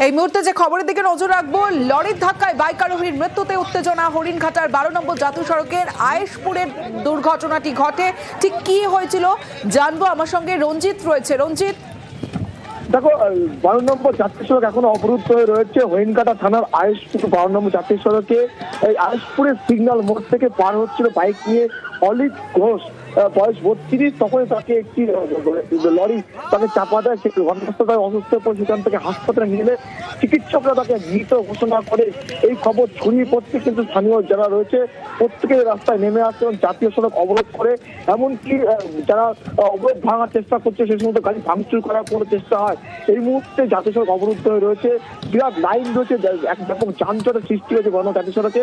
এই মুহূর্তে যে খবরের দিকে নজর রাখবো, লরির ধাক্কায় বাইক আরোহীর মৃত্যুতে উত্তেজনা। হরিণঘাটার 12 নম্বর জাতীয় সড়কের আয়েশপুরের দুর্ঘটনাটি ঘটে। ঠিক কি হয়েছিল জানবো, আমার সঙ্গে রঞ্জিত রয়েছে। রঞ্জিত, দেখো, 12 নম্বর জাতীয় সড়ক এখনো অবরুদ্ধ হয়ে রয়েছে। হরিণঘাটা থানার আয়েশপুর 12 নম্বর জাতীয় সড়কে এই আয়েশপুরের সিগন্যাল মোড় থেকে পার হচ্ছিল বাইক নিয়ে অলিক ঘোষ, বয়স 32। তখনই তাকে একটি লরি তাকে চাপা দেয়। সে ঘটনাস্থলে অসুস্থ পড়ে সেখান থেকে হাসপাতালে নিয়ে এলে চিকিৎসকরা তাকে মৃত ঘোষণা করে। এই খবর ছড়িয়ে পড়তে কিন্তু স্থানীয় যারা রয়েছে প্রত্যেকে রাস্তায় নেমে আসে এবং জাতীয় সড়ক অবরোধ করে। এমনকি যারা অবরোধ ভাঙার চেষ্টা করছে সেই সমস্ত গাড়ি ভাঙচুর করার কোনো চেষ্টা হয়। এই মুহূর্তে জাতীয় সড়ক অবরুদ্ধ হয়ে রয়েছে, বিরাট লাইন রয়েছে, একরকম যানজটের সৃষ্টি হয়েছে জাতীয় সড়কে।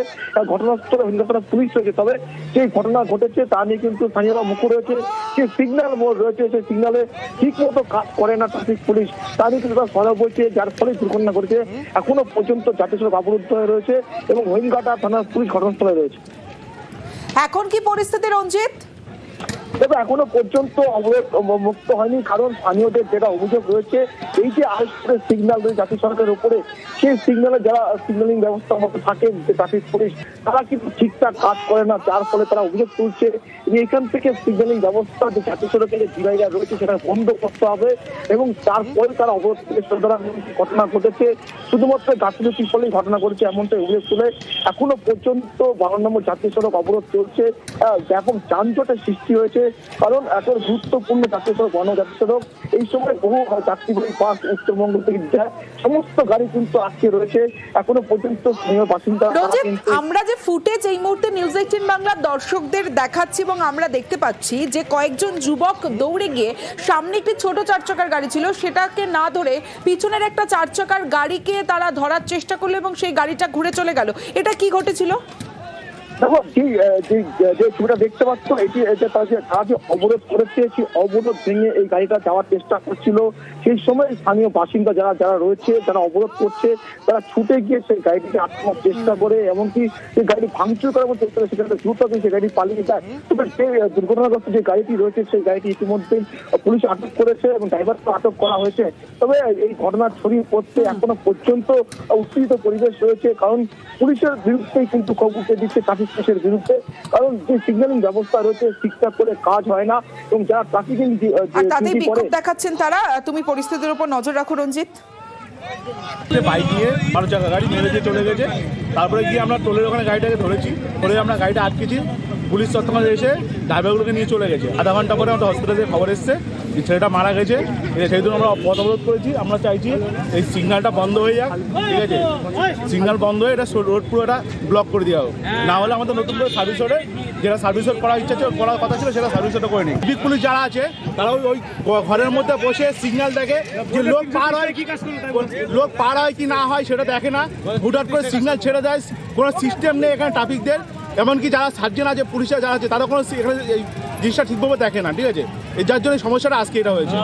ঘটনাস্থলে হরিণঘাটা পুলিশ রয়েছে, তবে যে ঘটনা ঘটেছে তা নিয়ে কিন্তু স্থানীয়রা মুখ রয়েছে। যে সিগন্যাল মোড় রয়েছে সেই সিগন্যালে ঠিক মতো কাজ করে না ট্রাফিক পুলিশ, তা নিয়ে কিন্তু তারা সরব হয়েছে, যার ফলে দুর্ঘটনা ঘটেছে। এখনো পর্যন্ত জাতীয় সড়ক অবরুদ্ধ হয়ে রয়েছে এবং হরিণঘাটা থানার পুলিশ ঘটনাস্থলে রয়েছে। এখন কি পরিস্থিতি রঞ্জিত? তবে এখনো পর্যন্ত অবরোধ মুক্ত হয়নি, কারণ স্থানীয়দের যেটা অভিযোগ রয়েছে, এই যে আয়েশপুরের সিগন্যাল রয়েছে জাতীয় সড়কের উপরে, সেই সিগন্যালে যারা সিগন্যালিং ব্যবস্থা মতো থাকেন যে ট্রাফিক পুলিশ, তারা কিন্তু ঠিকঠাক কাজ করে না, যার ফলে তারা অভিযোগ তুলছে যে এখান থেকে সিগন্যালিং ব্যবস্থা যে জাতীয় সড়কের যে ডিভাইডার রয়েছে সেটা বন্ধ করতে হবে এবং তারপরে তারা অবরোধ থেকে দ্বারা ঘটনা ঘটেছে। শুধুমাত্র গাফিলতির ফলেই ঘটনা ঘটেছে এমনটাই অভিযোগ তুলে এখনো পর্যন্ত 12 নম্বর জাতীয় সড়ক অবরোধ চলছে। ব্যাপক যানজটের সৃষ্টি হয়েছে, কারণ এত গুরুত্বপূর্ণ জাতীয় সড়ক, জাতীয় সড়ক, এই সময় বহু যাত্রীবাহী বাস উত্তরবঙ্গ থেকে যায়, সমস্ত গাড়ি কিন্তু আটকে রয়েছে। এখনো পর্যন্ত স্থানীয় বাসিন্দা। আমরা যে ফুটেজ এই মুহূর্তে নিউজ 18 বাংলার দর্শকদের দেখাচ্ছি এবং আমরা দেখতে পাচ্ছি যে কয়েকজন যুবক দৌড়ে গিয়ে, সামনে একটি ছোট 4 চাকার গাড়ি ছিল সেটাকে না ধরে পিছনের একটা 4 চাকার গাড়িকে তারা ধরার চেষ্টা করলো এবং সেই গাড়িটা ঘুরে চলে গেল। এটা কি ঘটেছিল? দেখো, যে ছবিটা দেখতে পাচ্ছ, এটি তারা যে অবরোধ করেছে সেই অবরোধ ভেঙে এই গাড়িটা যাওয়ার চেষ্টা করছিল। সেই সময় স্থানীয় বাসিন্দা যারা রয়েছে, যারা অবরোধ করছে, তারা ছুটে গিয়ে সেই গাড়িটিকে আটকানোর চেষ্টা করে, এমনকি সেই গাড়ি ভাঙচুর করার চেষ্টা করে সেখানে দ্রুত সেই গাড়ি পালিয়ে যায়। তবে সেই দুর্ঘটনাগ্রস্ত যে গাড়িটি রয়েছে সেই গাড়িটি ইতিমধ্যে পুলিশ আটক করেছে এবং ড্রাইভারকে আটক করা হয়েছে। তবে এই ঘটনা ছড়িয়ে পড়তে এখনো পর্যন্ত উত্তেজিত পরিবেশ রয়েছে, কারণ পুলিশের বিরুদ্ধেই কিন্তু খবর উঠে দিচ্ছে ট্রাফিক পুলিশের বিরুদ্ধে, কারণ যে সিগন্যালিং ব্যবস্থা রয়েছে ঠিকঠাক করে কাজ হয় না এবং যারা ট্রাফিকিং দেখাচ্ছেন তারা। তুমি পরিস্থিতির উপর নজর রাখো রঞ্জিত। বাইক নিয়ে 12 চাকা গাড়ি মেরে দিয়ে চলে গেছে। তারপরে গিয়ে আমরা টোলের ওখানে গাড়িটাকে ধরেছি, ধরে আমরা গাড়িটা আটকেছি। পুলিশ তৎক্ষণাৎ এসে ড্রাইভারগুলোকে নিয়ে চলে গেছে। আধা ঘন্টা পরে আমাদের হসপিটালে খবর এসছে ছেলেটা মারা গেছে। সেই জন্য আমরা পথ অবরোধ করেছি। আমরা চাইছি এই সিগন্যালটা বন্ধ হয়ে যাক, ঠিক আছে? সিগন্যাল বন্ধ হয়ে এটা রোড পুরোটা ব্লক করে দেওয়া হোক, না হলে আমাদের নতুন করে সার্ভিস রোডে যেটা সার্ভিস রোড করার ইচ্ছা ছিল, করার কথা ছিল, সেটা সার্ভিস রোডে করে নিই। ট্রাফিক পুলিশ যারা আছে তারা ওই ঘরের মধ্যে বসে সিগন্যাল দেখে যে লোক পার হয় কি না হয় সেটা দেখে না, হুটহাট করে সিগন্যাল ছেড়ে দেয়। কোনো সিস্টেম নেই এখানে ট্রাফিকদের, এমনকি যারা সার্জেন আছে, পুলিশের যারা আছে, তারা কোনো এখানে এই জিনিসটা ঠিকভাবে দেখে না, ঠিক আছে? যার জন্য সমস্যাটা আজকে এটা হয়েছে।